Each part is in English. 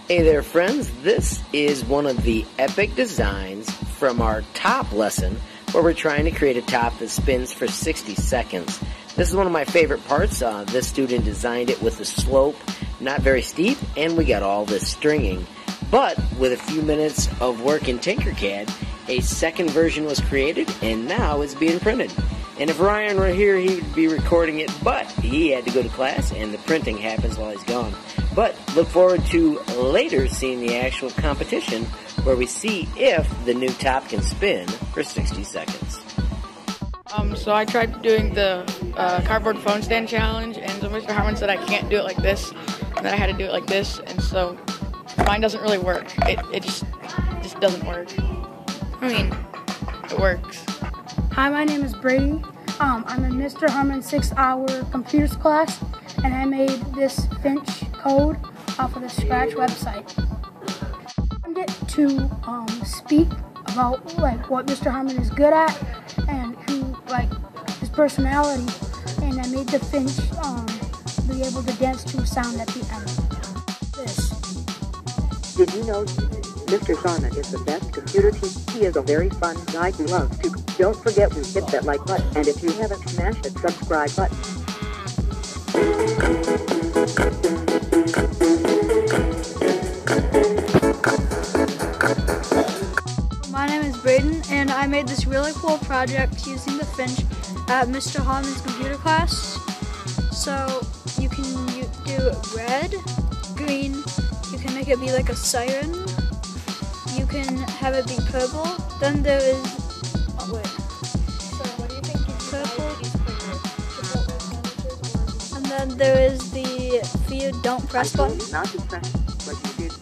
Hey there friends, this is one of the epic designs from our top lesson where we're trying to create a top that spins for 60 seconds. This is one of my favorite parts. This student designed it with a slope not very steep, and we got all this stringing. But with a few minutes of work in Tinkercad, a second version was created and now it's being printed. And if Ryan were here, he'd be recording it, but he had to go to class and the printing happens while he's gone. But look forward to later seeing the actual competition where we see if the new top can spin for 60 seconds. So I tried doing the cardboard phone stand challenge, and so Mr. Harmon said I can't do it like this, and then I had to do it like this, and so mine doesn't really work. It just doesn't work. I mean, it works. Hi, my name is Brady. I'm in Mr. Harmon's 6-hour computers class, and I made this Finch code off of the Scratch website. I get to speak about what Mr. Harmon is good at and who his personality, and I made the Finch be able to dance to a sound at the end. This. Did you know Mr. Harmon is the best computer teacher? He is a very fun guy who loves to. Don't forget to hit that like button, and if you haven't, smash the subscribe button. My name is Braden, and I made this really cool project using the Finch at Mr. Harmon's computer class. So you can do red, green, you can make it be like a siren, you can have it be purple, then there is, so what do you think is purple? And then there is the fear don't press button. Not to press, but you did.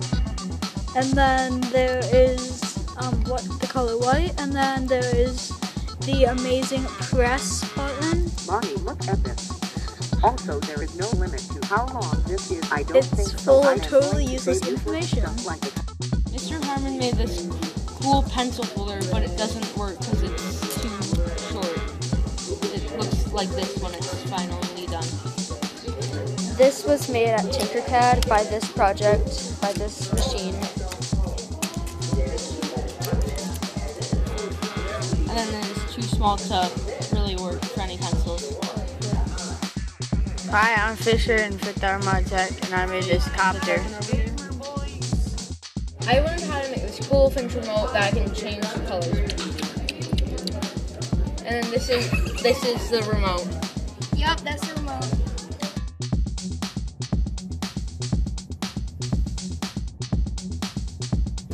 And then there is the color white, and then there is the amazing press button. Mommy, look at this. Also, there is no limit to how long this is. I don't think so. It's full of totally useless information. Mr. Harmon made this cool pencil holder, but it doesn't work because it's too short. It looks like this when it's finally done. This was made at Tinkercad by this project, by this machine. And then it's too small to really work for any pencils. Hi, I'm Fisher in HLModTech, and I made this copter. I learned how to make this cool Finch remote that I can change the colors. And then this is the remote. Yup, that's the remote.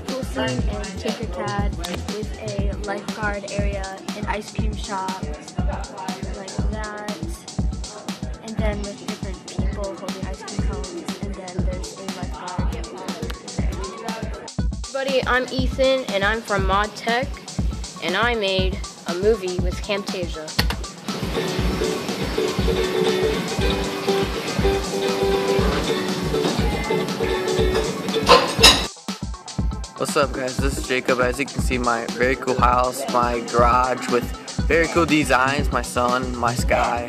Cool scene in Tinkercad with a lifeguard area, an ice cream shop, like that. And then with different people holding ice cream cones, and then there's a lifeguard. Everybody, I'm Ethan, and I'm from ModTech, and I made a movie with Camtasia. What's up guys, this is Jacob. As you can see, my very cool house, my garage with very cool designs, my sun, my sky.